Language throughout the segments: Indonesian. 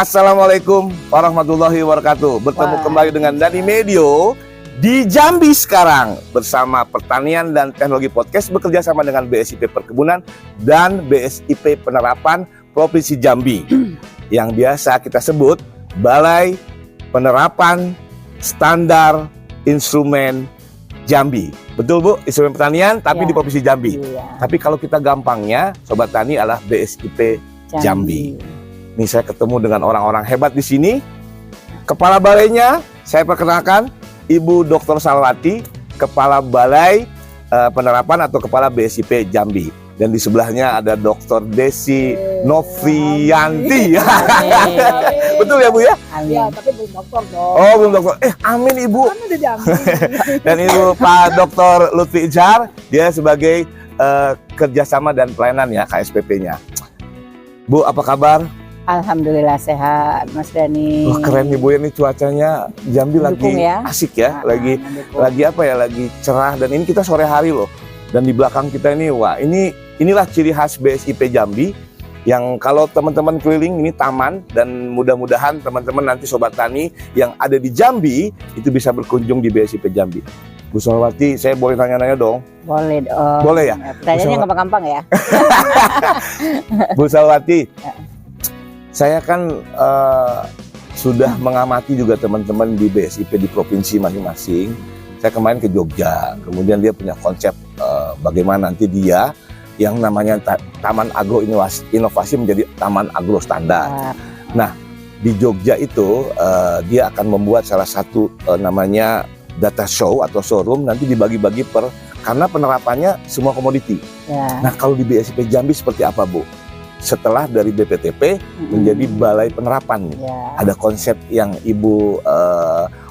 Assalamualaikum warahmatullahi wabarakatuh. Bertemu kembali dengan Dani Medio di Jambi sekarang bersama Pertanian dan Teknologi Podcast bekerja sama dengan BSIP Perkebunan dan BSIP Penerapan Provinsi Jambi yang biasa kita sebut Balai Penerapan Standar Instrumen Jambi. Betul Bu, instrumen pertanian tapi di Provinsi Jambi. Tapi kalau kita gampangnya, Sobat Tani adalah BSIP Jambi. Ini saya ketemu dengan orang-orang hebat di sini. Kepala balainya saya perkenalkan Ibu Dr. Salwati, Kepala Balai Penerapan atau Kepala BSIP Jambi. Dan di sebelahnya ada Dr. Desi Novrianti. Betul ya Bu ya? Iya, tapi belum dokter dong. Oh belum dokter. Amin Ibu. Kan udah Jambi. Dan Ibu Pak Dr. Lutfi Jar, dia sebagai kerjasama dan pelayanan ya KSPP-nya. Bu, apa kabar? Alhamdulillah sehat, Mas Dani. Wah, keren nih Bu, ini cuacanya Jambi mendukung lagi ya? Asik ya, lagi apa ya, lagi cerah, dan ini kita sore hari loh. Dan di belakang kita ini, wah inilah ciri khas BSIP Jambi yang kalau teman-teman keliling ini taman, dan mudah-mudahan teman-teman nanti Sobat Tani yang ada di Jambi itu bisa berkunjung di BSIP Jambi. Bu Salwati, saya boleh tanya-tanya dong? Boleh dong. Boleh ya? Pertanyaannya gampang-gampang ya. Bu Salwati, saya kan sudah mengamati juga teman-teman di BSIP di provinsi masing-masing. Saya kemarin ke Jogja, kemudian dia punya konsep bagaimana nanti dia yang namanya Taman Agro Inovasi menjadi Taman Agro Standar. Nah, di Jogja itu dia akan membuat salah satu namanya data show atau showroom, nanti dibagi-bagi karena penerapannya semua komoditi. Ya. Nah, kalau di BSIP Jambi seperti apa Bu? Setelah dari BPTP menjadi Balai Penerapan, ada konsep yang Ibu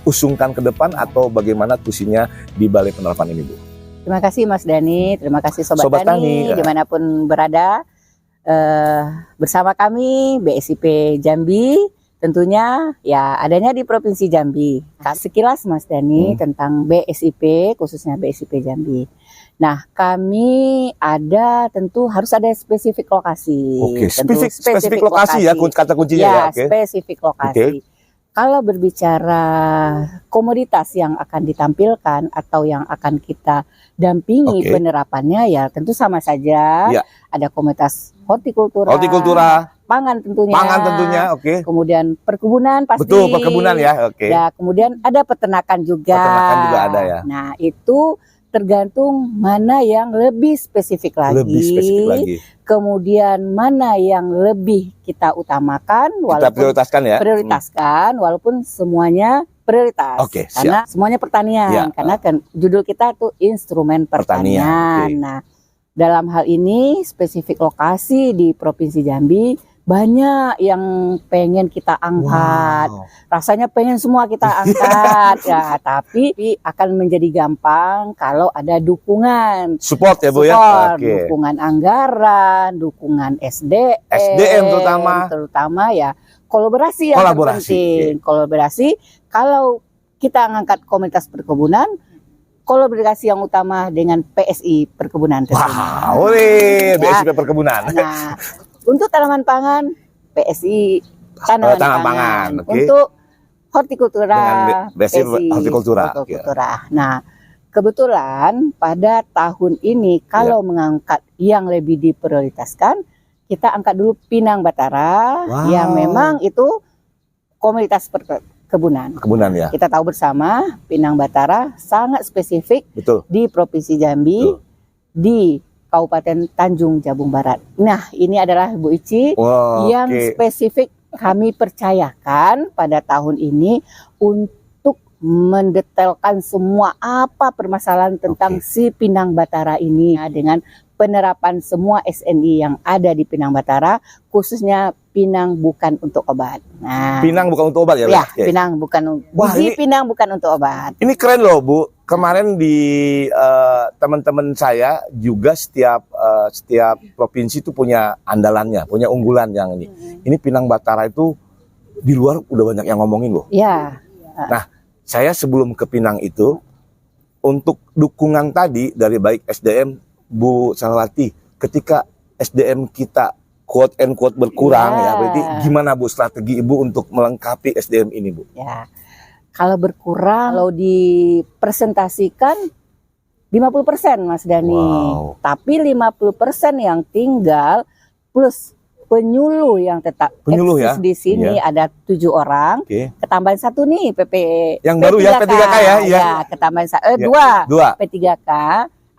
usungkan ke depan atau bagaimana tusinya di Balai Penerapan ini Bu? Terima kasih Mas Dani, terima kasih Sobat Tani dimanapun berada, bersama kami BSIP Jambi tentunya ya adanya di Provinsi Jambi. Sekilas Mas Dani tentang BSIP, khususnya BSIP Jambi. Nah, kami tentu harus ada spesifik lokasi. Oke, spesifik lokasi ya kata kuncinya ya. Oke. Spesifik lokasi. Kalau berbicara komoditas yang akan ditampilkan atau yang akan kita dampingi penerapannya ya tentu sama saja. Ya. Ada komoditas hortikultura, pangan tentunya, kemudian perkebunan pasti. Betul, perkebunan ya, Ya, kemudian ada peternakan juga. Peternakan juga ada ya. Nah, itu tergantung mana yang lebih spesifik lagi. Kemudian mana yang lebih kita utamakan, kita prioritaskan walaupun semuanya prioritas. Karena semuanya pertanian, karena kan judul kita tuh instrumen pertanian. Nah, dalam hal ini spesifik lokasi di Provinsi Jambi banyak yang pengen kita angkat. Rasanya pengen semua kita angkat ya, tapi akan menjadi gampang kalau ada dukungan support ya Bu ya. Dukungan anggaran, dukungan SDM terutama ya, kolaborasi yang penting. Kolaborasi kalau kita ngangkat komunitas perkebunan, kolaborasi yang utama dengan PSI Perkebunan tentunya. BSIP Perkebunan. Nah, untuk tanaman pangan, PSI tanaman pangan. Untuk hortikultura, PSI hortikultura. Nah, kebetulan pada tahun ini kalau mengangkat yang lebih diprioritaskan, kita angkat dulu Pinang Batara yang memang itu komunitas perkebunan. Ya. Kita tahu bersama Pinang Batara sangat spesifik di Provinsi Jambi, di Kabupaten Tanjung Jabung Barat. Nah, ini adalah Bu Ici yang spesifik kami percayakan pada tahun ini untuk mendetailkan semua apa permasalahan tentang si Pinang Batara ini dengan penerapan semua SNI yang ada di Pinang Batara, khususnya pinang bukan untuk obat. Nah, pinang bukan untuk obat ya? Ya, pinang bukan pinang bukan untuk obat. Ini keren loh Bu. Kemarin di teman-teman saya juga setiap provinsi itu punya andalannya, punya unggulan yang ini. Ini Pinang Batara itu di luar udah banyak yang ngomongin loh. Iya. Nah, saya sebelum ke Pinang itu untuk dukungan tadi dari baik SDM Bu Salwati, ketika SDM kita quote and quote berkurang Ya. ya. Berarti gimana Bu strategi Ibu untuk melengkapi SDM ini Bu? Ya, kalau berkurang, kalau dipresentasikan 50% Mas Dani. Wow. Tapi 50% yang tinggal plus penyuluh yang tetap Penyuluh eksis ya? di sini ada 7 orang. Oke. Ketambahan 1 nih PP Yang baru ya, P3K ya? Ya, ketambahan Ya. 2 2. P3K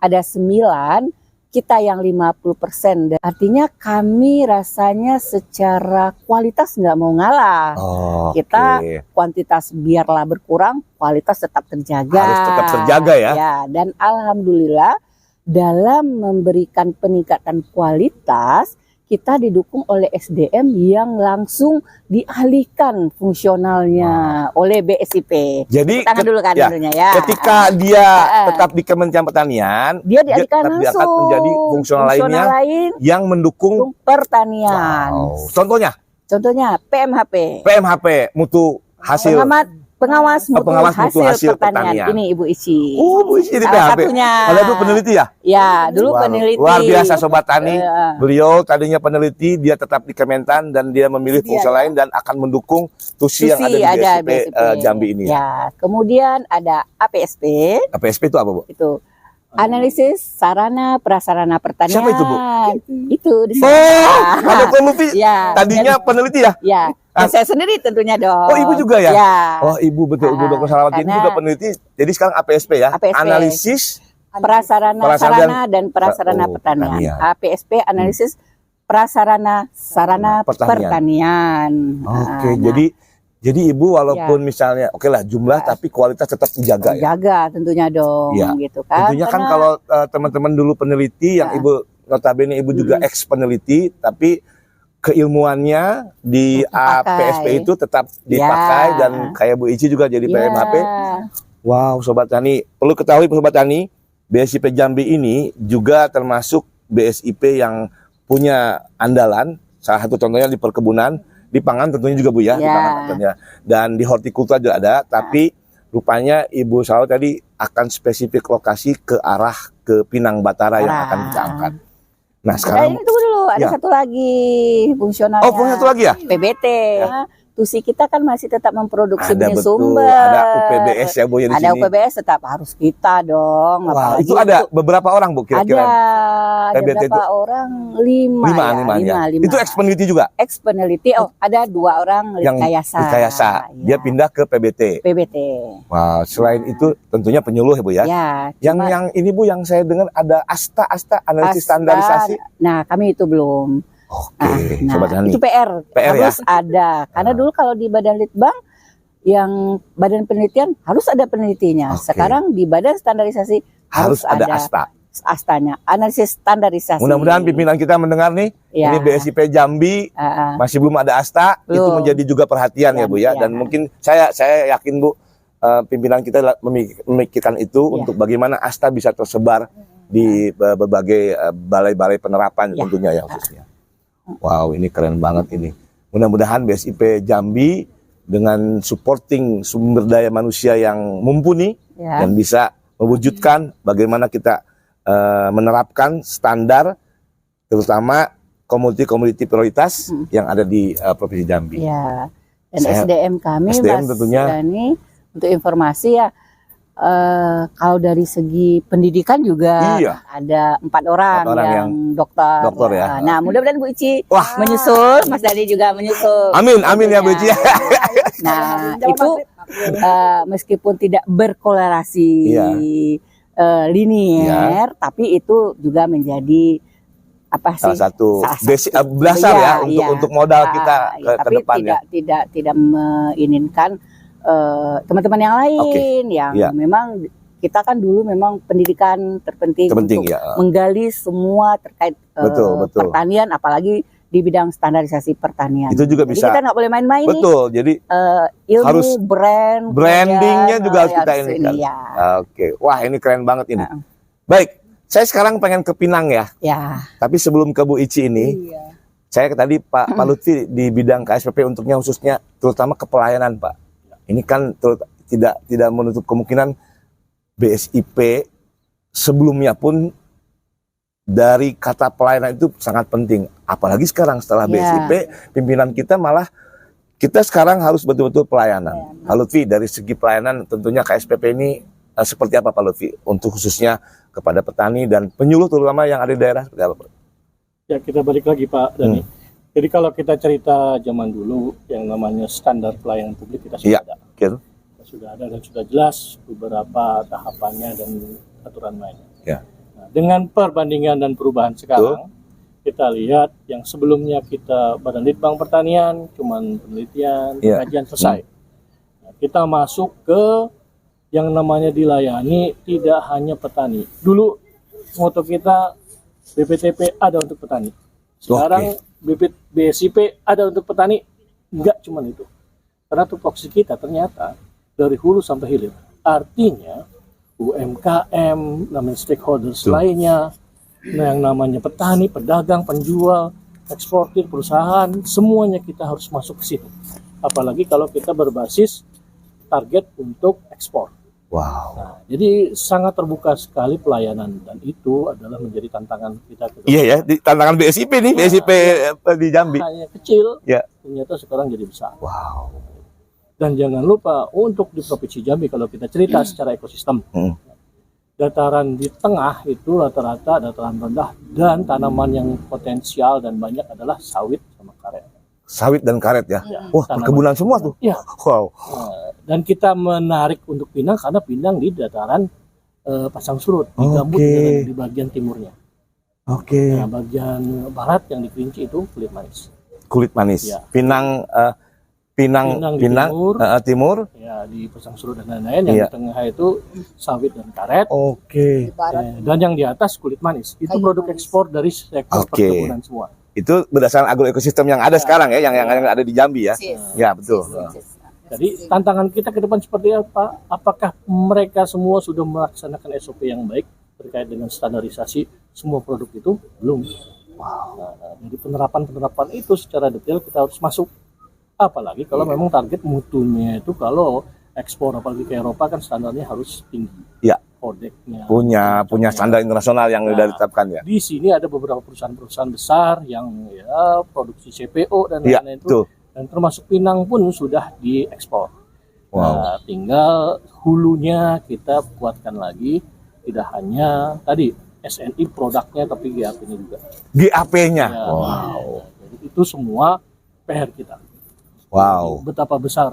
ada 9, kita yang 50%. Artinya kami rasanya secara kualitas nggak mau ngalah. Oh, Kita kuantitas biarlah berkurang, kualitas tetap terjaga. Harus tetap terjaga ya. Ya, dan alhamdulillah dalam memberikan peningkatan kualitas kita didukung oleh SDM yang langsung dialihkan fungsionalnya oleh BSIP. Jadi tangan dulu kan dulunya ya. ketika dia tetap di Kementerian Pertanian, Dia dialihkan tetap diangkat langsung menjadi fungsional lainnya yang mendukung pertanian. Wow. Contohnya PMHP. PMHP mutu hasil. Pengawas mutu hasil pertanian. Ini Ibu Ici. Oh, Bu Ici di Salah PMHP. satunya. Ada dulu peneliti ya? Ya, dulu peneliti. Luar biasa Sobat Tani. Beliau tadinya peneliti, dia tetap di Kementan dan dia memilih fungsi lain dan akan mendukung TUSI yang ada di BSIP Jambi ini. Ya, kemudian ada APSP. APSP itu apa Bu? Itu analisis sarana prasarana pertanian. Siapa itu Bu? Itu di sana. Oh, ada peneliti. Ya, Tadinya peneliti ya? Ya. Dan saya sendiri tentunya dong. Oh, Ibu juga ya? Ya. Oh, Ibu betul. Ibu Dr. Salawati ini juga peneliti. Jadi sekarang APSP ya? APSP. Analisis Prasarana sarana dan prasarana pertanian. pertanian. APSP analisis prasarana sarana pertanian. Oke, jadi Ibu walaupun misalnya oke lah jumlah tapi kualitas tetap dijaga ya. Jaga tentunya dong gitu kan. Tentunya kan kalau teman-teman dulu peneliti yang Ibu notabene Ibu juga ex peneliti tapi keilmuannya di APSP itu tetap dipakai dan kayak Bu Ici juga jadi PMHP. Wow, Sobat Tani, perlu ketahui Sobat Tani, BSIP Jambi ini juga termasuk BSIP yang punya andalan. Salah satu contohnya di perkebunan, di pangan tentunya juga Bu ya, di pangan tentunya. Dan di hortikultura juga ada, tapi rupanya Ibu Salawati tadi akan spesifik lokasi ke arah ke Pinang Batara yang akan kita angkat. Nah sekarang ini tunggu dulu, ada satu lagi fungsionalnya. Oh, punya satu lagi ya? PBT. TUSI kita kan masih tetap memproduksi benih sumber. Ada UPBS ya Bu ya di sini. Ada UPBS tetap harus kita dong. Wah, itu ada beberapa orang Bu kira-kira. Ada berapa orang? 5 Itu ex peneliti juga? Ex peneliti. Oh, ada 2 orang rekayasa. Dia pindah ke PBT. Wah, selain itu tentunya penyuluh ya Bu ya. Yang ini Bu yang saya dengar ada ASTA analisis standarisasi. Nah, kami itu belum. Oke, Sobat Tani. Itu PR harus ya? ada. Karena dulu kalau di Badan Litbang yang badan penelitian harus ada penelitinya. Sekarang di Badan Standarisasi harus ada ASTA-nya, analisis standarisasi. Mudah-mudahan pimpinan kita mendengar nih. Ini BSIP Jambi masih belum ada ASTA, itu menjadi juga perhatian ya Bu ya. Dan mungkin saya yakin Bu pimpinan kita memikirkan itu untuk bagaimana ASTA bisa tersebar di berbagai balai-balai penerapan tentunya ya khususnya. Wow, ini keren banget ini. Mudah-mudahan BSIP Jambi dengan supporting sumber daya manusia yang mumpuni dan bisa mewujudkan bagaimana kita menerapkan standar terutama komoditi prioritas yang ada di Provinsi Jambi. Ya. Dan SDM kami SDM tentunya untuk informasi ya. Kalau dari segi pendidikan juga ada 4 orang yang dokter ya. Nah, mudah-mudahan Bu Ici menyusul, Mas Dani juga menyusul. Amin ya Bu Ici. Nah, itu meskipun tidak berkorelasi linier, tapi itu juga menjadi salah satu dasar ya untuk modal kita ke depan ya. Tidak menginginkan teman-teman yang lain yang memang kita kan dulu memang pendidikan terpenting untuk menggali semua terkait pertanian, apalagi di bidang standarisasi pertanian. Itu juga bisa. Jadi kita nggak boleh main-main nih. Betul. Jadi ilmu harus brandingnya juga harus kita ini. Oke, wah ini keren banget ini. Baik, saya sekarang pengen ke Pinang ya. Tapi sebelum ke Bu Ici ini, saya tadi Pak Lutfi di bidang KSPP untuknya khususnya terutama kepelayanan Pak. Ini kan tidak menutup kemungkinan BSIP sebelumnya pun dari kata pelayanan itu sangat penting. Apalagi sekarang setelah BSIP, pimpinan kita malah kita sekarang harus betul-betul pelayanan. Pak Lutfi, dari segi pelayanan tentunya KSPP ini seperti apa Pak Lutfi untuk khususnya kepada petani dan penyuluh terutama yang ada di daerah seperti apa Pak? Ya, kita balik lagi Pak Dhani. Jadi kalau kita cerita zaman dulu yang namanya standar pelayanan publik kita sudah ada. Gitu. Kita sudah ada dan sudah jelas beberapa tahapannya dan aturan mainnya. Ya. Nah, dengan perbandingan dan perubahan sekarang, kita lihat yang sebelumnya kita Badan Litbang Pertanian, cuman penelitian, kajian selesai. Nah, kita masuk ke yang namanya dilayani tidak hanya petani. Dulu moto kita BPTP ada untuk petani. Sekarang BSIP ada untuk petani, enggak cuma itu. Karena tupoksi kita ternyata dari hulu sampai hilir. Artinya UMKM, namanya stakeholders lainnya, yang namanya petani, pedagang, penjual, eksportir, perusahaan, semuanya kita harus masuk ke situ. Apalagi kalau kita berbasis target untuk ekspor. Wow. Nah, jadi sangat terbuka sekali pelayanan dan itu adalah menjadi tantangan kita. Iya ya, tantangan BSIP nih, BSIP di Jambi. Hanya kecil, ternyata sekarang jadi besar. Wow. Dan jangan lupa untuk di Provinsi Jambi kalau kita cerita secara ekosistem, dataran di tengah itu rata-rata dataran rendah dan tanaman yang potensial dan banyak adalah sawit sama karet. Sawit dan karet ya. Wah, perkebunan semua tuh. Ya. Wow. Dan kita menarik untuk Pinang karena Pinang di dataran pasang surut, di gambut di bagian timurnya. Nah, bagian barat yang di Kerinci itu kulit manis. Kulit manis. Ya. Pinang timur. Ya, di pasang surut dan lain-lain. Yang di tengah itu sawit dan karet. Dan yang di atas kulit manis. Itu produk ekspor dari sektor perkebunan semua. Itu berdasarkan agroekosistem yang ada sekarang ya, yang ada di Jambi ya. Ya, betul. Jadi tantangan kita ke depan seperti apa? Apakah mereka semua sudah melaksanakan SOP yang baik terkait dengan standarisasi semua produk itu? Belum. Nah, jadi penerapan itu secara detail kita harus masuk. Apalagi kalau memang target mutunya itu kalau ekspor apalagi ke Eropa kan standarnya harus tinggi. Iya. Kodeknya. Punya standar internasional yang sudah ditetapkan ya. Di sini ada beberapa perusahaan-perusahaan besar yang produksi CPO dan lain-lain itu. Dan termasuk Pinang pun sudah diekspor. Nah, tinggal hulunya kita kuatkan lagi. Tidak hanya tadi SNI produknya tapi GAP-nya juga. GAP-nya. Jadi itu semua PR kita. Wow. Betapa besar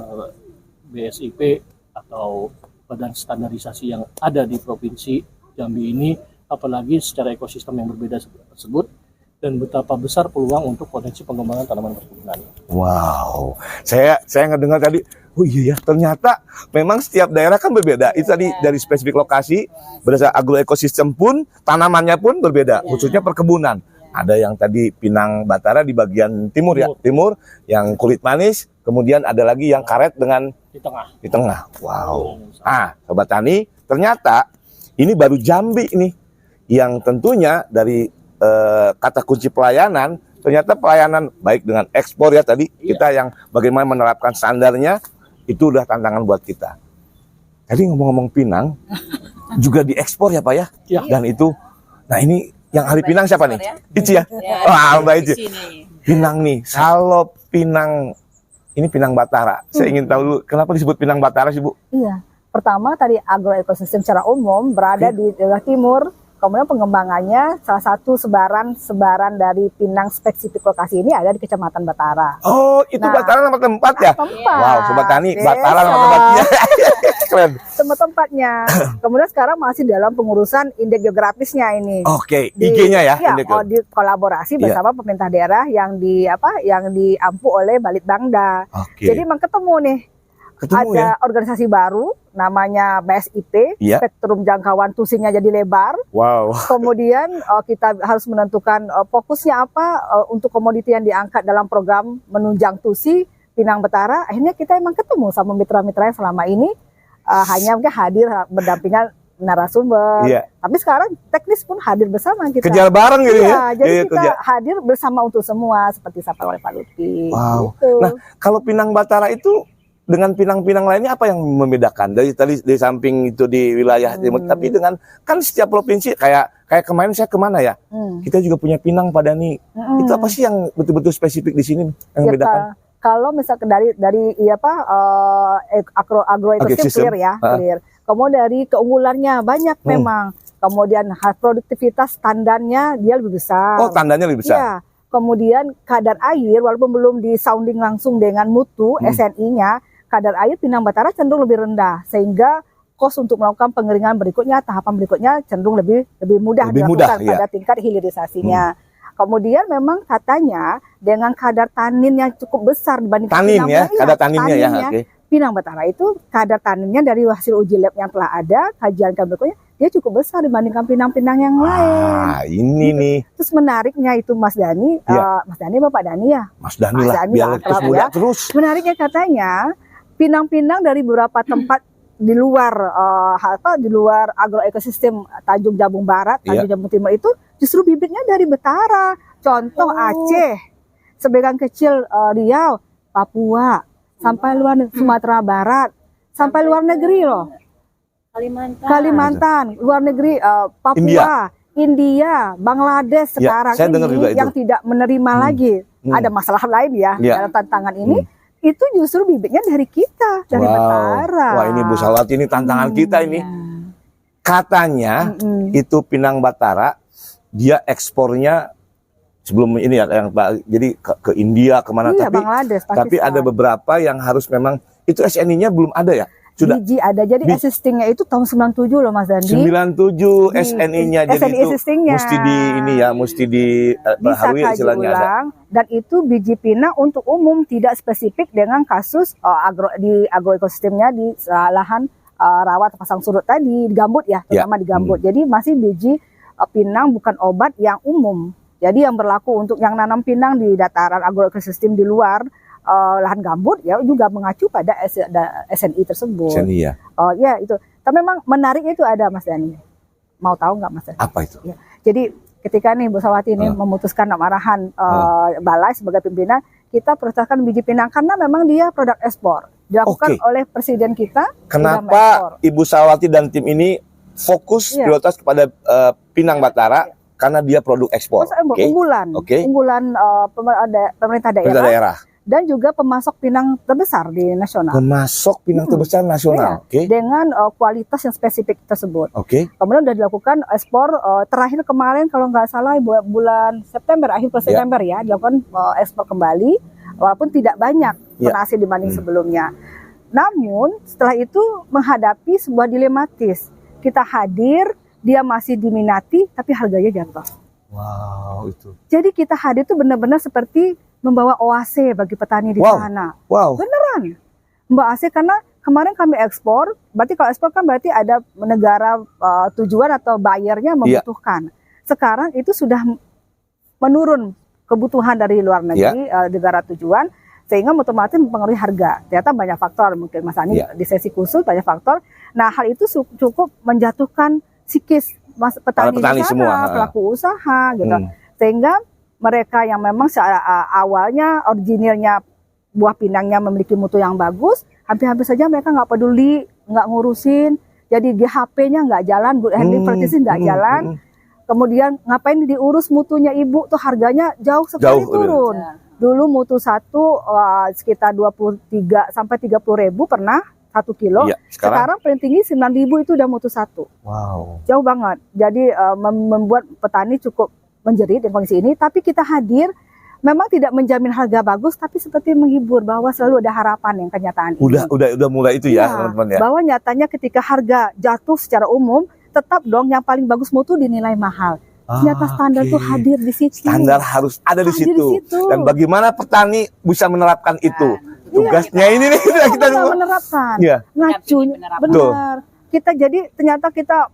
BSIP atau badan standarisasi yang ada di Provinsi Jambi ini, apalagi secara ekosistem yang berbeda tersebut, dan betapa besar peluang untuk potensi pengembangan tanaman perkebunan. Wow, saya ngedengar tadi, oh iya ya, ternyata memang setiap daerah kan berbeda. Itu tadi dari spesifik lokasi, berdasarkan agroekosistem pun, tanamannya pun berbeda, khususnya perkebunan. Ada yang tadi Pinang Batara di bagian timur ya, timur, yang kulit manis, kemudian ada lagi yang karet dengan di tengah. Wow. Sobat Tani, ternyata ini baru Jambi nih, yang tentunya dari kata kunci pelayanan, ternyata pelayanan baik dengan ekspor ya tadi, kita yang bagaimana menerapkan standarnya, itu udah tantangan buat kita. Tadi ngomong-ngomong Pinang, juga diekspor ya Pak ya? Dan itu, nah ini yang ahli Pinang siapa nih? Ici ya? Wah, Mbak Ici. Pinang nih, kalau Pinang, ini Pinang Batara. Saya ingin tahu dulu, kenapa disebut Pinang Batara sih Bu? Iya, pertama tadi agroekosistem secara umum berada di daerah timur. Kemudian pengembangannya salah satu sebaran dari Pinang spesifik lokasi ini ada di Kecamatan Batara. Oh, itu Batara nama tempat ya? Tempat. Wow, Sobat Tani, Batara nama tempatnya. Keren. Tempatnya. Kemudian sekarang masih dalam pengurusan indeks geografisnya ini. IG-nya ya? Iya, di kolaborasi bersama pemerintah daerah yang diampu oleh Balitbangda. Jadi memang ketemu nih. Ada organisasi baru namanya BSIP, spektrum jangkauan tusinya jadi lebar. Wow. Kemudian kita harus menentukan fokusnya apa untuk komoditi yang diangkat dalam program menunjang tusi Pinang Batara. Akhirnya kita emang ketemu sama mitra-mitra yang selama ini hanya mungkin hadir berdampingan narasumber. Tapi sekarang teknis pun hadir bersama kita. Kejar bareng gitu ya. Jadi kita hadir bersama untuk semua seperti sapa oleh Pak Lutfi. Wow. Gitu. Nah, kalau Pinang Batara itu dengan pinang-pinang lainnya apa yang membedakan dari samping itu di wilayah timur, tapi dengan kan setiap provinsi kayak kemarin saya kemana ya, kita juga punya pinang Pak Dani. Itu apa sih yang betul-betul spesifik di sini yang membedakan? Kalau misalkan dari agroekosistem clear ya, clear. Kemudian dari keunggulannya banyak memang. Kemudian produktivitas tandannya dia lebih besar. Oh, tandannya lebih besar. Iya. Kemudian kadar air walaupun belum di sounding langsung dengan mutu SNI-nya, kadar air Pinang Batara cenderung lebih rendah sehingga kos untuk melakukan pengeringan berikutnya, tahapan berikutnya cenderung lebih mudah dilakukan pada tingkat hilirisasinya. Kemudian memang katanya dengan kadar tanin yang cukup besar dibandingkan Pinang ya, kadar taninnya ya. Okay. Pinang Batara itu kadar taninnya dari hasil uji lab yang telah ada, kajian berikutnya dia cukup besar dibandingkan pinang-pinang yang lain. Ini nih. Terus menariknya itu Mas Dani, Mas Dani Bapak Dani ya? Mas Dani lah, biar terus. Menariknya katanya pinang-pinang dari beberapa tempat di luar di luar agroekosistem Tanjung Jabung Barat, Tanjung Jabung Timur itu justru bibitnya dari Betara. Contoh Aceh, sebagian kecil Riau, Papua, sampai luar Sumatera Barat, sampai luar negeri loh. Kalimantan, luar negeri, Papua, India, Bangladesh sekarang ini yang tidak menerima lagi. Ada masalah lain ya dalam tantangan ini. Itu justru bibitnya dari kita, dari Betara. Wah ini Bu Salwati, ini tantangan kita ini. Katanya itu Pinang Batara, dia ekspornya sebelum ini ya, jadi ke India kemana, tapi ada beberapa yang harus memang itu SNI-nya belum ada ya. Sudah. Biji ada, jadi existingnya itu tahun 97 loh Mas Dandi. 97 SNI-nya, jadi itu mesti di ini ya, mesti di baharui istilahnya ulang, dan itu biji pinang untuk umum, tidak spesifik dengan kasus di agroekosistemnya di lahan rawa pasang surut tadi, di gambut ya, terutama di gambut. Jadi masih biji pinang bukan obat yang umum. Jadi yang berlaku untuk yang nanam pinang di dataran agroekosistem di luar lahan gambut ya juga mengacu pada SNI tersebut. SNI ya. Oh ya itu. Tapi memang menarik itu ada Mas Dani. Mau tahu nggak Mas Dani? Apa itu? Ya. Jadi ketika nih Bu Salwati ini memutuskan arahan Balai sebagai pimpinan, kita prioritaskan biji pinang karena memang dia produk ekspor. Dilakukan oleh presiden kita. Kenapa Ibu Salwati dan tim ini fokus prioritas kepada Pinang Batara? Karena dia produk ekspor. Unggulan pemerintah daerah. Dan juga pemasok pinang terbesar di nasional. Pemasok pinang terbesar nasional, dengan kualitas yang spesifik tersebut. Kemudian sudah dilakukan ekspor terakhir kemarin kalau nggak salah bulan September, akhir September ya, dilakukan ekspor kembali, walaupun tidak banyak hasil dibanding sebelumnya. Namun setelah itu menghadapi sebuah dilematis. Kita hadir, dia masih diminati, tapi harganya jatuh. Wow, itu. Jadi kita hadir itu benar-benar seperti membawa oase bagi petani di sana. Beneran. Membawa oase karena kemarin kami ekspor, berarti kalau ekspor kan berarti ada negara tujuan atau buyernya membutuhkan. Sekarang itu sudah menurun kebutuhan dari luar negeri, negara tujuan, sehingga otomatis mempengaruhi harga. Ternyata banyak faktor, mungkin Mas Ani di sesi khusus banyak faktor. Nah hal itu cukup menjatuhkan psikis petani di sana, semua, pelaku usaha gitu. Sehingga mereka yang memang awalnya originalnya buah pinangnya memiliki mutu yang bagus, hampir-hampir saja mereka nggak peduli, nggak ngurusin. Jadi GHP-nya nggak jalan, good handling practices nggak jalan. Kemudian ngapain diurus mutunya ibu, tuh harganya jauh sekali turun. Dulu mutu satu sekitar 23 sampai 30 ribu pernah 1 kilo. Sekarang paling tinggi 9.000 itu udah mutu satu. Wow. Jauh banget. Jadi membuat petani cukup menjerit di kondisi ini. Tapi kita hadir memang tidak menjamin harga bagus, tapi seperti menghibur bahwa selalu ada harapan yang kenyataan ini. Udah mulai itu ya teman-teman ya. Bahwa nyatanya ketika harga jatuh secara umum, tetap dong yang paling bagus mutu dinilai mahal. Ternyata standar itu hadir di situ. Standar harus ada di situ. Dan bagaimana petani bisa menerapkan itu? Tugasnya ini nih kita menerapkan. Ngacunya benar. Kita jadi ternyata kita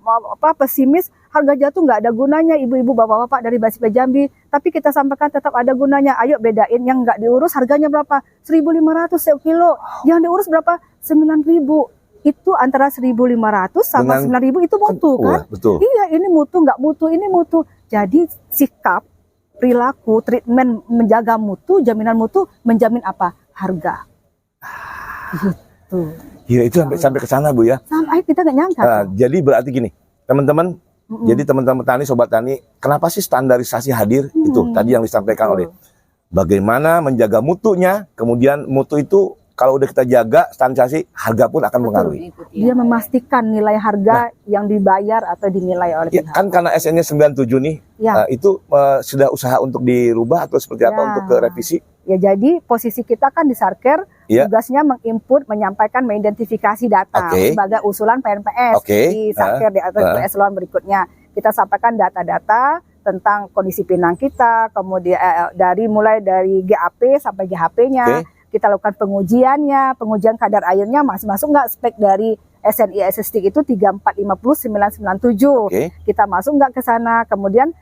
pesimis, harga jatuh nggak ada gunanya ibu-ibu bapak-bapak dari BSIP Jambi, tapi kita sampaikan tetap ada gunanya. Ayo bedain yang nggak diurus harganya berapa? 1.500 sekilo. Yang diurus berapa? 9.000. Itu antara 1.500 sama 9.000 itu mutu kan? Betul. Iya, ini mutu, nggak mutu, ini mutu. Jadi sikap, perilaku, treatment menjaga mutu, jaminan mutu, menjamin apa? Harga. Tuh. Gila, itu sampai ke sana Bu ya. Sampai kita nggak nyangka. Jadi berarti gini, teman-teman. Jadi teman-teman petani, sobat tani, kenapa sih standarisasi hadir? Itu tadi yang disampaikan oleh bagaimana menjaga mutunya. Kemudian mutu itu kalau udah kita jaga standarisasi, harga pun akan mengaruhi. Dia memastikan nilai harga yang dibayar atau dinilai oleh pihak. Kan karena SN-nya 97 nih, itu sudah usaha untuk dirubah atau seperti apa untuk ke revisi? Ya, jadi posisi kita kan di Sarker, tugasnya menginput, menyampaikan, mengidentifikasi data sebagai usulan PNPS di Sarker di eselon berikutnya. Kita sampaikan data-data tentang kondisi pinang kita, kemudian mulai dari GAP sampai GHP-nya. Kita lakukan pengujian kadar airnya masih masuk nggak spek dari SNI SST itu 3450997. Kita masuk nggak ke sana, kemudian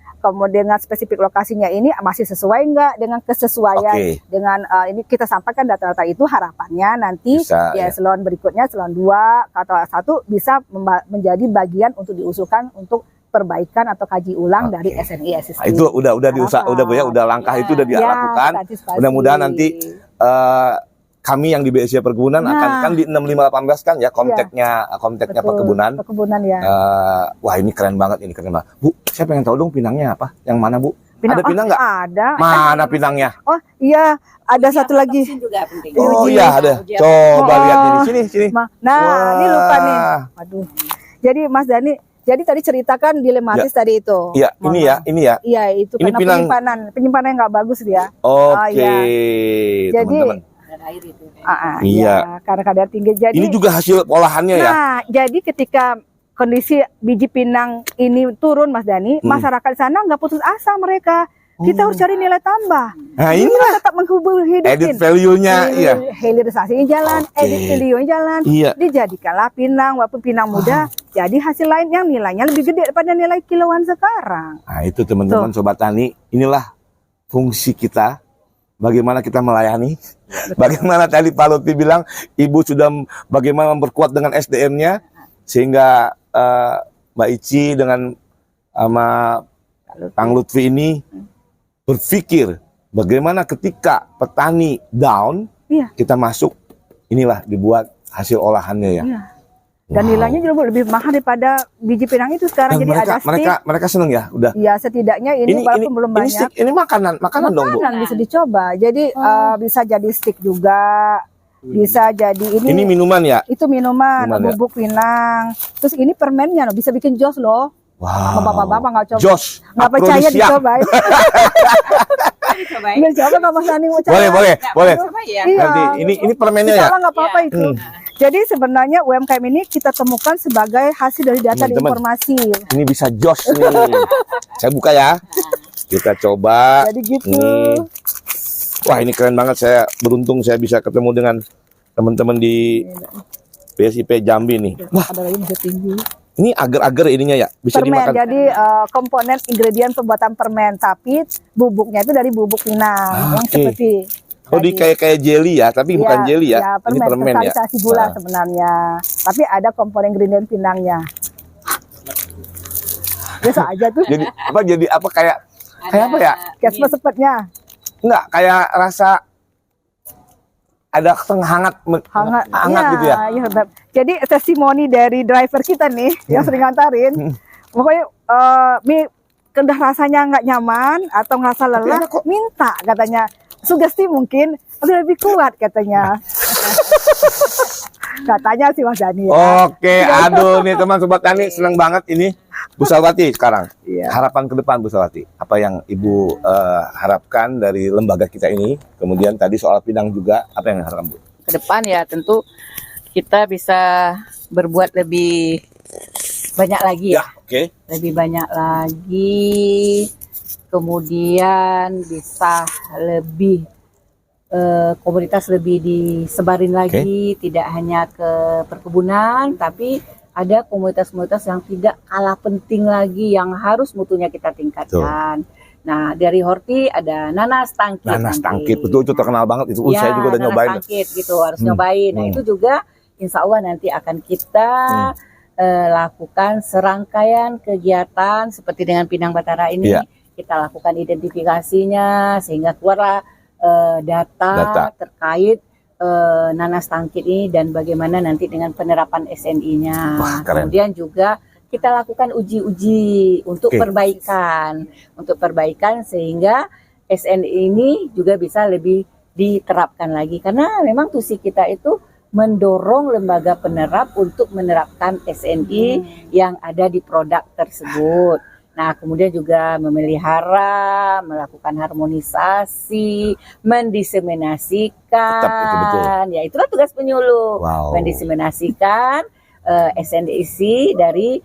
dengan spesifik lokasinya ini masih sesuai nggak dengan kesesuaian dengan ini kita sampaikan data-data itu, harapannya nanti bisa, di eselon berikutnya eselon 2 atau 1 bisa menjadi bagian untuk diusulkan untuk perbaikan atau kaji ulang dari SNI SST. Nah, itu udah diusaha, udah Bu ya, udah langkah itu udah dilakukan. Mudah-mudahan nanti kami yang di BSI Perkebunan akan kan di 6518 kan ya kontaknya perkebunan. Ya. Wah, ini keren banget, Bu, saya pengen tahu dong pinangnya apa? Yang mana Bu? Ada pinang nggak? Ada. Mana pinangnya? Oh iya, ada satu lagi. Juga penting. Oh iya ada. Coba lihat ini, sini. Nah, ini lupa nih. Aduh. Jadi Mas Dani, jadi tadi ceritakan dilematis tadi itu. Iya, ini ya. Iya, itu ini karena penyimpanan nggak bagus dia. Oke, teman-teman. Air itu. Iya. Karena kadar tinggi. Jadi ini juga hasil olahannya ya. Nah, jadi ketika kondisi biji pinang ini turun, Mas Dani, masyarakat di sana nggak putus asa mereka. Kita harus cari nilai tambah. Nah, inilah tetap menghubungin edit value-nya, hilirisasinya jalan, edit value-nya jalan. Dijadikanlah pinang, walaupun pinang muda, jadi hasil lain yang nilainya lebih gede daripada nilai kiloan sekarang. Nah, itu teman-teman sobat tani, inilah fungsi kita. Bagaimana kita melayani, bagaimana tadi Pak Lutfi bilang, Ibu sudah bagaimana memperkuat dengan SDM-nya, sehingga Mbak Ici dengan sama Kang Lutfi ini berpikir bagaimana ketika petani down, kita masuk, inilah dibuat hasil olahannya ya. Dan nilainya juga lebih mahal daripada biji pinang itu sekarang. Dan jadi mereka seneng ya, udah. Ya setidaknya ini walaupun belum banyak. Ini makanan dong Bu. Makanan bisa dicoba. Jadi bisa jadi stick juga, bisa jadi ini. Ini minuman ya? Itu minuman bubuk pinang. Terus ini permennya loh, bisa bikin jos loh. Wow. Bapak-bapak nggak coba. Jos. Nggak percaya dicobain. Nggak coba kalau Mas Dani mau coba. Boleh. Iya. Nanti ini permennya ya. Nggak apa-apa itu. Jadi sebenarnya UMKM ini kita temukan sebagai hasil dari data dan informasi. Ini bisa jos nih. Saya buka ya. Kita coba. Jadi gitu. Wah, ini keren banget. Saya beruntung saya bisa ketemu dengan teman-teman di BSIP Jambi nih. Wah, ada lagi bisa tinggi. Ini agar-agar ininya ya, bisa permen, dimakan. Jadi komponen ingredient pembuatan permen, tapi bubuknya itu dari bubuk pinang yang seperti. Di kayak jelly ya, tapi bukan jelly ya. Permen, ini permen ya. Gula sebenarnya, tapi ada komponen ingredient pinangnya. Biasa aja tuh. Jadi apa kayak apa ya? Kayak sepetnya. Enggak, kayak rasa ada hangat gitu ya. Iya, jadi testimoni dari driver kita nih yang sering ngantarin. Pokoknya udah rasanya nggak nyaman atau ngerasa lelah, minta katanya. Sugesti mungkin lebih kuat katanya. Katanya sih Mas Dani ya. Oke, aduh nih teman sobat tani, senang banget ini Bu Salwati sekarang. Harapan ke depan Bu Salwati, apa yang Ibu harapkan dari lembaga kita ini? Kemudian tadi soal pinang juga, apa yang harapkan Bu? Ke depan ya tentu kita bisa berbuat lebih banyak lagi ya. Lebih banyak lagi. Kemudian bisa lebih komunitas lebih disebarin lagi, tidak hanya ke perkebunan, tapi ada komunitas-komunitas yang tidak kalah penting lagi yang harus mutunya kita tingkatkan. Nah, dari Horti ada nanas tangkit. Nanas tangkit, betul, itu terkenal banget itu. Saya juga udah nyobain. Nanas tangkit gitu, harus nyobain. Nah, itu juga insya Allah nanti akan kita lakukan serangkaian kegiatan seperti dengan Pinang Batara ini. Kita lakukan identifikasinya sehingga keluarlah data terkait nanas tangkit ini dan bagaimana nanti dengan penerapan SNI-nya. Wah, keren. Kemudian juga kita lakukan uji-uji untuk perbaikan sehingga SNI ini juga bisa lebih diterapkan lagi, karena memang tusi kita itu mendorong lembaga penerap untuk menerapkan SNI yang ada di produk tersebut. Nah, kemudian juga memelihara, melakukan harmonisasi, mendiseminasikan. Ya, itulah tugas penyuluh. Wow. Mendiseminasikan SNDC dari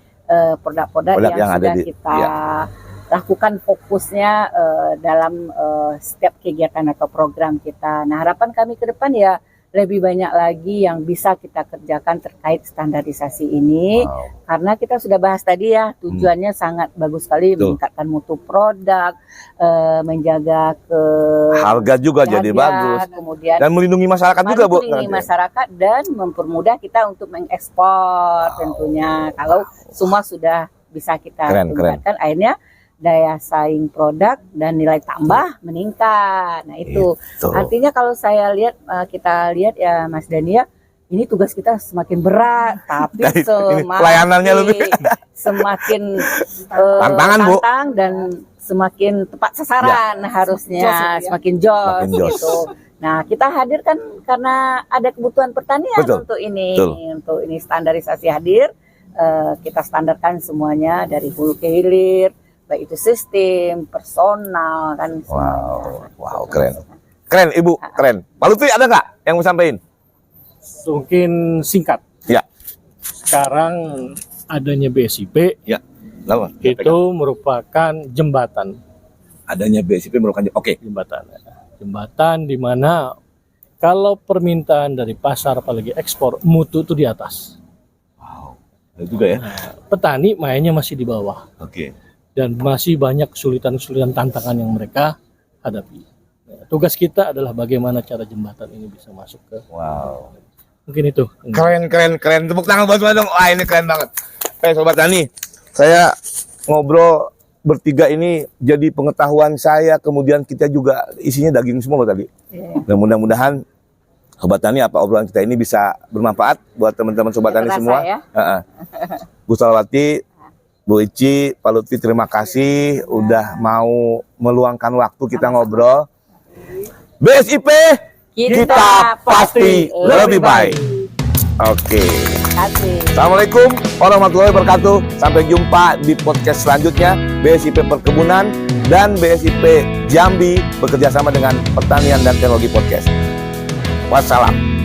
produk-produk yang sudah kita lakukan fokusnya dalam setiap kegiatan atau program kita. Nah, harapan kami ke depan ya lebih banyak lagi yang bisa kita kerjakan terkait standarisasi ini. Karena kita sudah bahas tadi ya, tujuannya sangat bagus sekali, meningkatkan mutu produk, menjaga harga juga jadi bagus, kemudian dan melindungi masyarakat juga, Bu. Melindungi masyarakat dan mempermudah kita untuk mengekspor tentunya. Kalau semua sudah bisa kita tingkatkan, akhirnya daya saing produk dan nilai tambah meningkat. Nah itu artinya kalau saya lihat, kita lihat ya Mas Dani ya, ini tugas kita semakin berat, tapi pelayanannya lebih semakin tantangan, Bu, dan semakin tepat sasaran harusnya, semakin jos gitu. Nah kita hadir kan karena ada kebutuhan pertanian untuk ini, untuk ini standarisasi hadir, kita standarkan semuanya dari hulu ke hilir, baik itu sistem, personal kan. Wow, keren Ibu, keren. Pak Lutfi ada nggak yang mau sampaikan? Mungkin singkat. Ya. Sekarang adanya BSIP, itu merupakan jembatan. Adanya BSIP merupakan jembatan di mana kalau permintaan dari pasar apalagi ekspor, mutu itu di atas. Wow, itu juga ya. Nah, petani mainnya masih di bawah. Dan masih banyak kesulitan-kesulitan tantangan yang mereka hadapi. Nah, tugas kita adalah bagaimana cara jembatan ini bisa masuk ke. Mungkin itu. Keren. Tepuk tangan buat semua dong. Wah, ini keren banget. Sobat Tani, saya ngobrol bertiga ini jadi pengetahuan saya, kemudian kita juga isinya daging semua loh tadi. Dan mudah-mudahan Sobat Tani, apa obrolan kita ini bisa bermanfaat buat teman-teman Sobat Tani semua. Ya? Bu Salawati, Bu Ici, Pak Lutfi, terima kasih udah mau meluangkan waktu kita ngobrol. BSIP, kita pasti lebih baik. Assalamualaikum warahmatullahi wabarakatuh. Sampai jumpa di podcast selanjutnya. BSIP Perkebunan dan BSIP Jambi bekerja sama dengan Pertanian dan Teknologi Podcast. Wassalam.